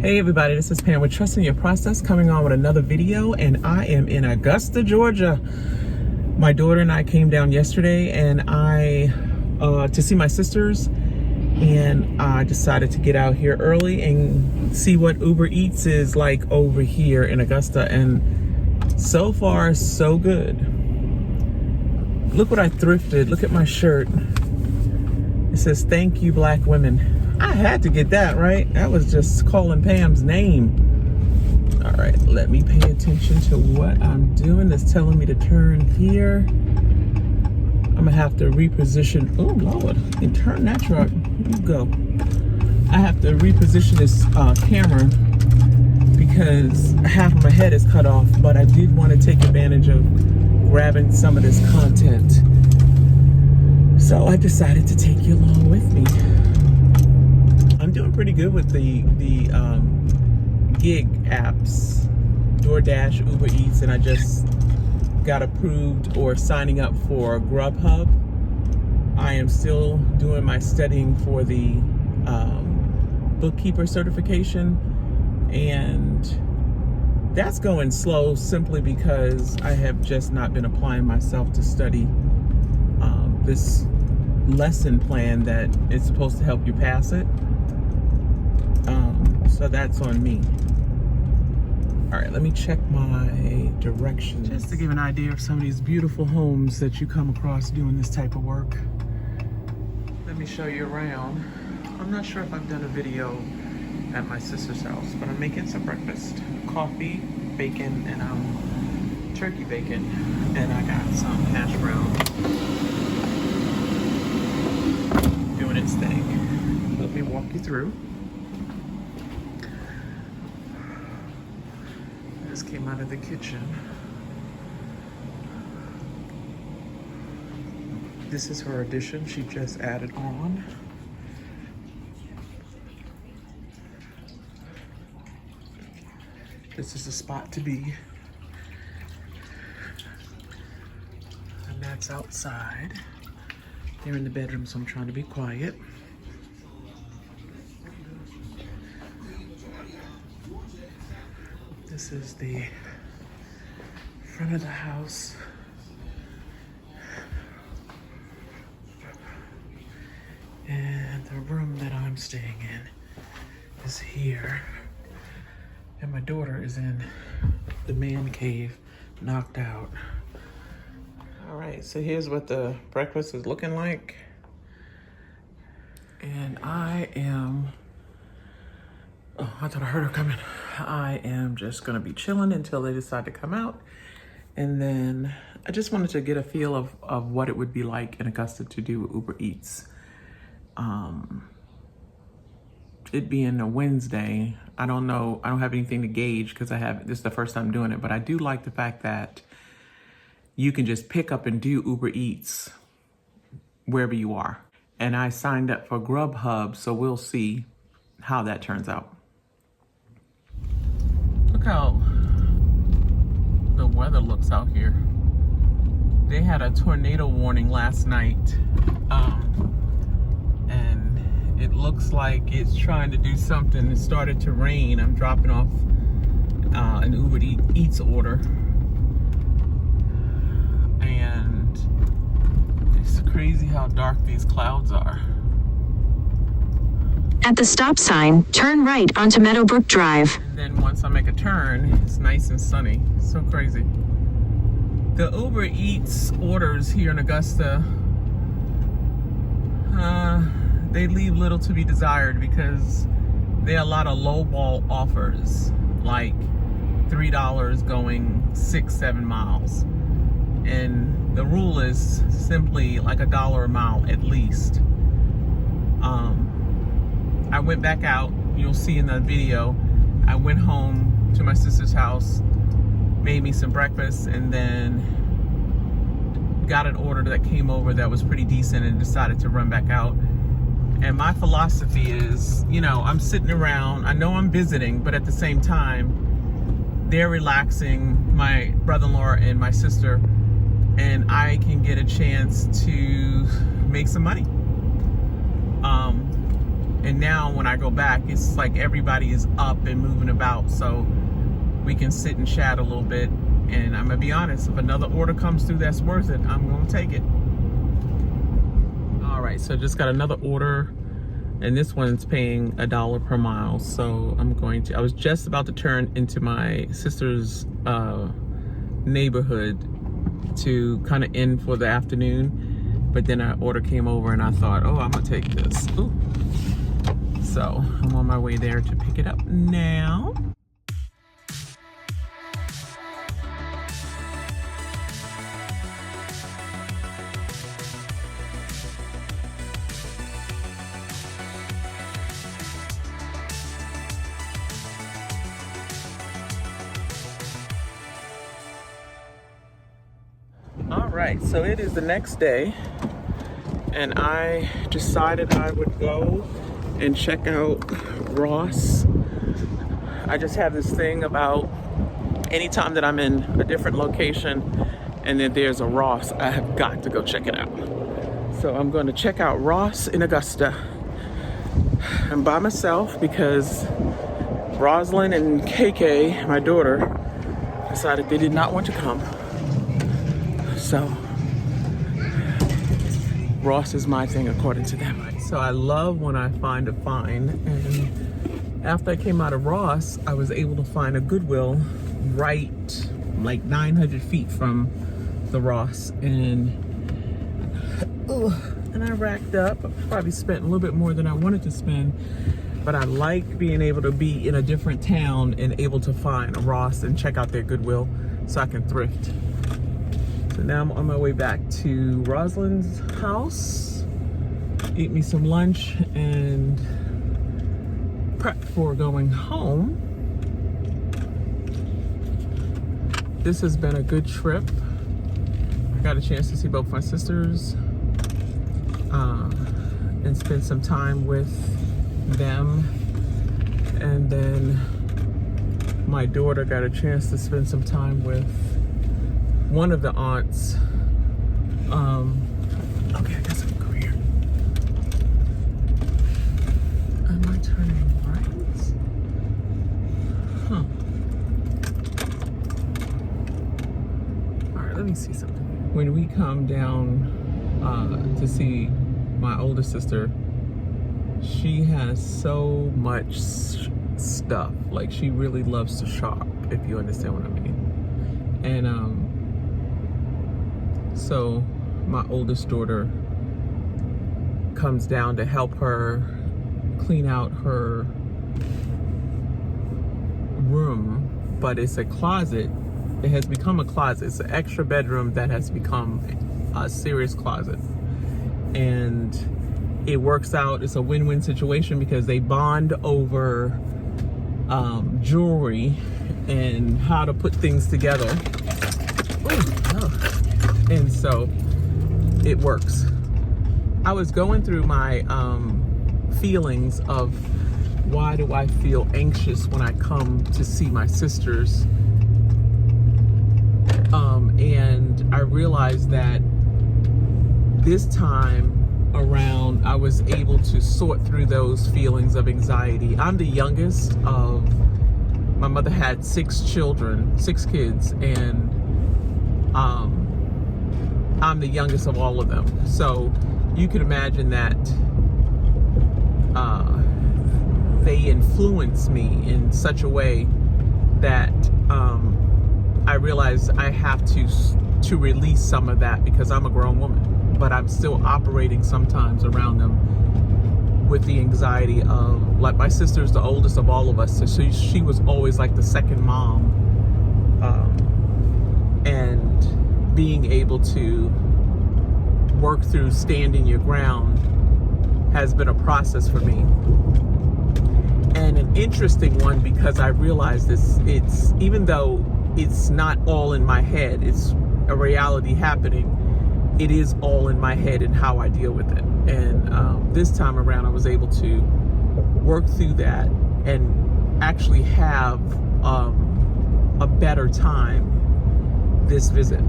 Hey everybody, this is Pam with Trusting Your Process, coming on with another video, and I am in Augusta, Georgia. My daughter and I came down yesterday and to see my sisters, and I decided to get out here early and see what Uber Eats is like over here in Augusta, and so far so good. Look what I thrifted. Look at my shirt. It says, "Thank you, Black women." I had to get that, right? That was just calling Pam's name. All right, let me pay attention to what I'm doing. It's telling me to turn here. I'm gonna have to reposition. Oh Lord, you can turn that truck. Here you go. I have to reposition this camera because half of my head is cut off, but I did want to take advantage of grabbing some of this content. So I decided to take you along with me. I'm doing pretty good with the gig apps, DoorDash, Uber Eats, and I just got approved or signing up for Grubhub. I am still doing my studying for the bookkeeper certification, and that's going slow simply because I have just not been applying myself to study this lesson plan that is supposed to help you pass it. So that's on me. All right, let me check my directions. Just to give an idea of some of these beautiful homes that you come across doing this type of work. Let me show you around. I'm not sure if I've done a video at my sister's house, but I'm making some breakfast. Coffee, bacon, and turkey bacon. And I got some hash brown. Doing its thing. Let me walk you through. This came out of the kitchen. This is her addition she just added on. This is the spot to be. And that's outside. They're in the bedroom, so I'm trying to be quiet. This is the front of the house. And the room that I'm staying in is here. And my daughter is in the man cave, knocked out. All right, so here's what the breakfast is looking like. And I thought I heard her coming. I am just gonna be chilling until they decide to come out. And then I just wanted to get a feel of what it would be like in Augusta to do Uber Eats. It being a Wednesday, I don't know, I don't have anything to gauge because this is the first time doing it, but I do like the fact that you can just pick up and do Uber Eats wherever you are. And I signed up for Grubhub, so we'll see how that turns out. Look how the weather looks out here. They had a tornado warning last night, and it looks like it's trying to do something. It started to rain. I'm dropping off an Uber Eats order, and it's crazy how dark these clouds are. At the stop sign, turn right onto Meadowbrook Drive. And then once I make a turn, it's nice and sunny. So crazy. The Uber Eats orders here in Augusta, they leave little to be desired because there are a lot of lowball offers, like $3 going 6-7 miles. And the rule is simply like $1 a mile at least. I went back out, you'll see in the video, I went home to my sister's house, made me some breakfast, and then got an order that came over that was pretty decent and decided to run back out. And my philosophy is, you know, I'm sitting around, I know I'm visiting, but at the same time, they're relaxing, my brother-in-law and my sister, and I can get a chance to make some money. And now when I go back, it's like everybody is up and moving about, so we can sit and chat a little bit. And I'm gonna be honest, if another order comes through that's worth it, I'm gonna take it. All right, so just got another order, and this one's paying $1 per mile. So I was just about to turn into my sister's neighborhood to kind of end for the afternoon, but then an order came over and I thought, oh, I'm gonna take this. Ooh. So I'm on my way there to pick it up now. All right, so it is the next day, and I decided I would go and check out Ross. I just have this thing about anytime that I'm in a different location and then there's a Ross, I have got to go check it out. So I'm going to check out Ross in Augusta. I'm by myself because Rosalind and KK, my daughter, decided they did not want to come. So Ross is my thing according to them. So I love when I find a find, and after I came out of Ross, I was able to find a Goodwill right like 900 feet from the Ross, and I racked up. I probably spent a little bit more than I wanted to spend, but I like being able to be in a different town and able to find a Ross and check out their Goodwill so I can thrift. So now I'm on my way back to Rosalind's house, eat me some lunch, and prep for going home. This has been a good trip. I got a chance to see both my sisters and spend some time with them. And then my daughter got a chance to spend some time with one of the aunts. Okay, I guess I can go here. Am I turning right? Huh. All right, let me see something. When we come down to see my older sister, she has so much stuff. Like, she really loves to shop, if you understand what I mean. And so my oldest daughter comes down to help her clean out her room, but it's a closet. It has become a closet. It's an extra bedroom that has become a serious closet. And it works out. It's a win-win situation because they bond over jewelry and how to put things together. And so it works. I was going through my feelings of why do I feel anxious when I come to see my sisters, and I realized that this time around I was able to sort through those feelings of anxiety. I'm the youngest of, my mother had 6 kids, and I'm the youngest of all of them. So you can imagine that they influence me in such a way that I realize I have to release some of that because I'm a grown woman, but I'm still operating sometimes around them with the anxiety of, like, my sister's the oldest of all of us, so she was always like the second mom, and being able to work through standing your ground has been a process for me, and an interesting one, because I realized it's even though it's not all in my head, it's a reality happening, it is all in my head and how I deal with it. And this time around I was able to work through that and actually have a better time this visit.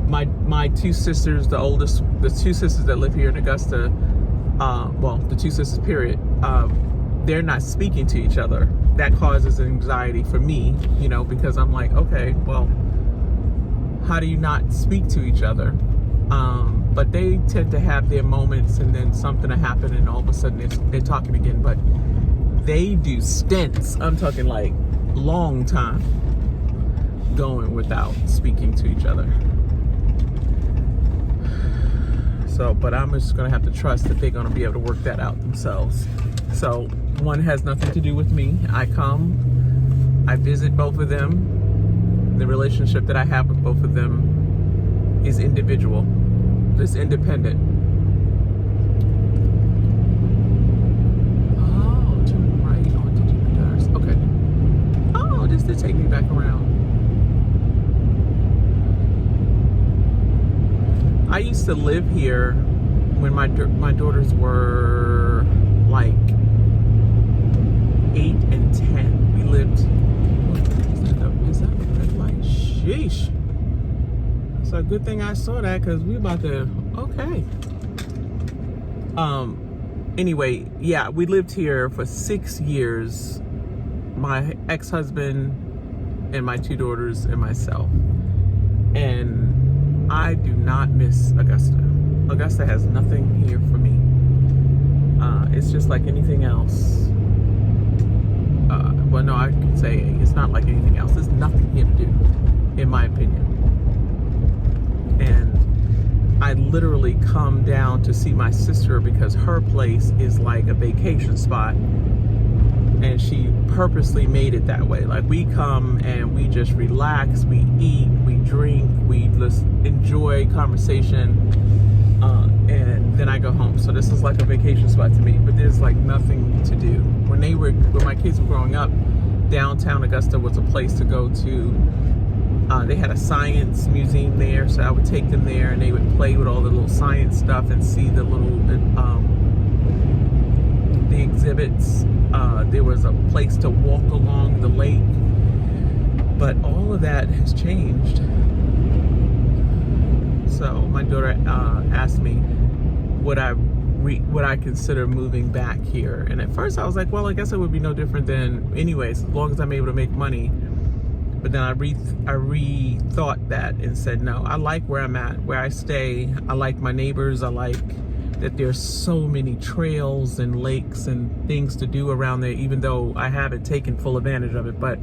My 2 sisters, the 2 sisters that live here in Augusta, well, the two sisters, period, they're not speaking to each other. That causes anxiety for me, you know, because I'm like, okay, well, how do you not speak to each other? But they tend to have their moments, and then something will happen, and all of a sudden they're talking again. But they do stints. I'm talking like long time going without speaking to each other. So, but I'm just gonna have to trust that they're gonna be able to work that out themselves. So one has nothing to do with me. I come, I visit both of them. The relationship that I have with both of them is individual. It's independent. Oh, turn right onto Jupiter's. Okay. Oh, this did take me back around. I used to live here when my daughters were like 8 and 10. We lived. Is that a red light? Sheesh. It's a good thing I saw that, because we about to. Okay. Anyway, yeah, we lived here for 6 years. My ex-husband and my 2 daughters and myself. And I do not miss Augusta. Augusta has nothing here for me. It's just like anything else. Well, no, I can say it's not like anything else. There's nothing here to do, in my opinion. And I literally come down to see my sister because her place is like a vacation spot. And she purposely made it that way. Like, we come and we just relax, we eat, we drink, we just enjoy conversation, and then I go home. So this is like a vacation spot to me, but there's like nothing to do. When my kids were growing up, downtown Augusta was a place to go to. They had a science museum there, so I would take them there and they would play with all the little science stuff and see the little the exhibits. There was a place to walk along the lake, but all of that has changed. So my daughter asked me would I consider moving back here, and at first I was like, well, I guess it would be no different than anyways, as long as I'm able to make money. But then I rethought that and said, no, I like where I'm at, where I stay. I like my neighbors. I like that there's so many trails and lakes and things to do around there, even though I haven't taken full advantage of it. But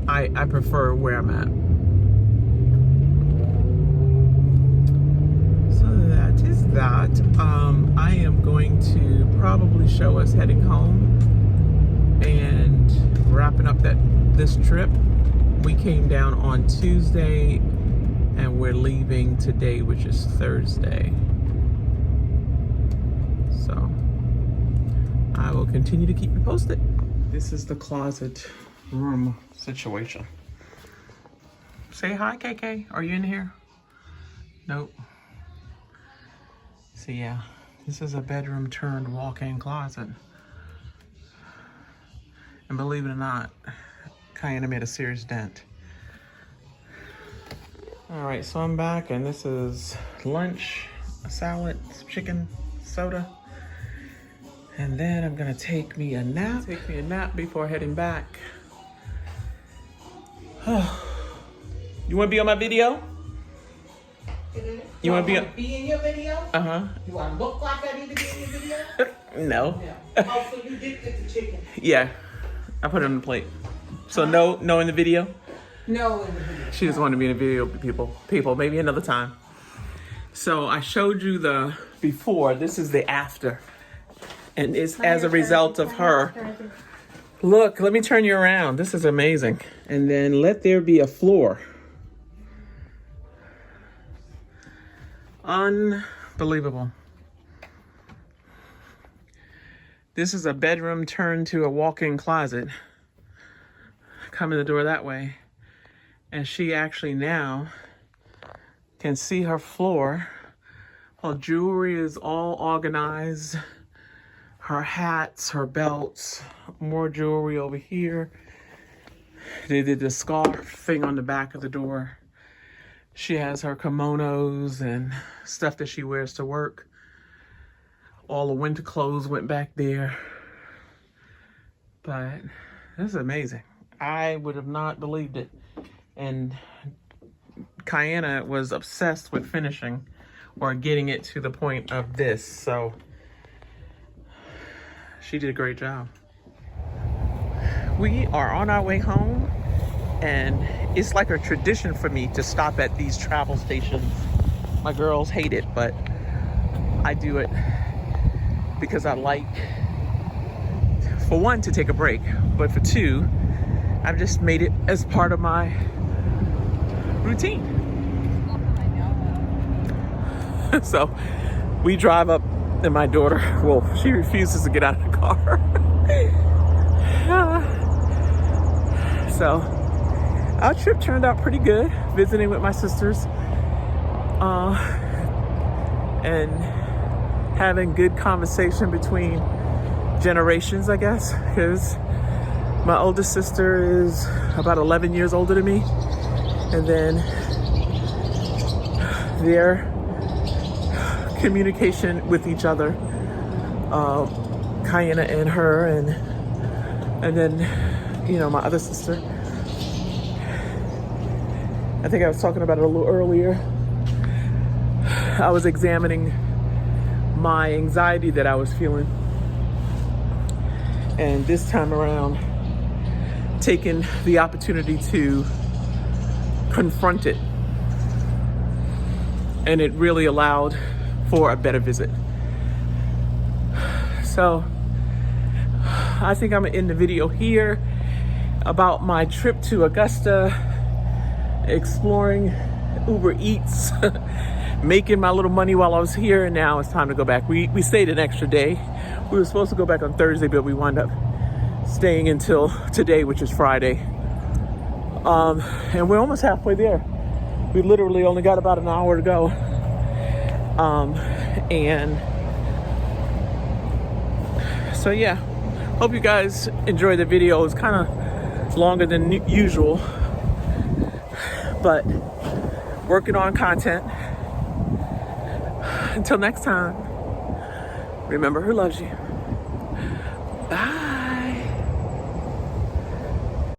I prefer where I'm at. So that is that. I am going to probably show us heading home and wrapping up this trip. We came down on Tuesday and we're leaving today, which is Thursday. So I will continue to keep you posted. This is the closet room situation. Say hi, KK. Are you in here? Nope. So yeah, this is a bedroom turned walk-in closet. And believe it or not, Kiana made a serious dent. All right, so I'm back and this is lunch, a salad, some chicken, soda. And then I'm gonna take me a nap. Before heading back. You wanna be on my video? You wanna be in your video? Uh-huh. Do I look like I need to be in your video? No. Yeah. Oh, so you did get the chicken? Yeah, I put it on the plate. So no in the video? No in the video. She just wanted to be in a video, people, maybe another time. So I showed you the before, this is the after. And it's as a result of her. Look, let me turn you around. This is amazing. And then let there be a floor. Unbelievable. This is a bedroom turned to a walk-in closet. Come in the door that way. And she actually now can see her floor. Her jewelry is all organized. Her hats, her belts, more jewelry over here. They did the scarf thing on the back of the door. She has her kimonos and stuff that she wears to work. all the winter clothes went back there. But this is amazing. I would have not believed it. And Kiana was obsessed with finishing or getting it to the point of this. So she did a great job. We are on our way home, and it's like a tradition for me to stop at these travel stations. My girls hate it, but I do it because I like, for one, to take a break, but for two, I've just made it as part of my routine. So we drive up, and my daughter, well, she refuses to get out of the car. So our trip turned out pretty good, visiting with my sisters and having good conversation between generations, I guess, because my oldest sister is about 11 years older than me, and then their communication with each other, Kiana and her, and then, you know, my other sister. I think I was talking about it a little earlier. I was examining my anxiety that I was feeling, and this time around, taking the opportunity to confront it. And it really allowed for a better visit. So I think I'm gonna end the video here about my trip to Augusta, exploring Uber Eats, making my little money while I was here, and now it's time to go back. We stayed an extra day. We were supposed to go back on Thursday, but we wound up staying until today, which is Friday. And we're almost halfway there. We literally only got about an hour to go. And so yeah, hope you guys enjoyed the video. It's kind of longer than usual, but working on content. Until next time, remember who loves you. Bye.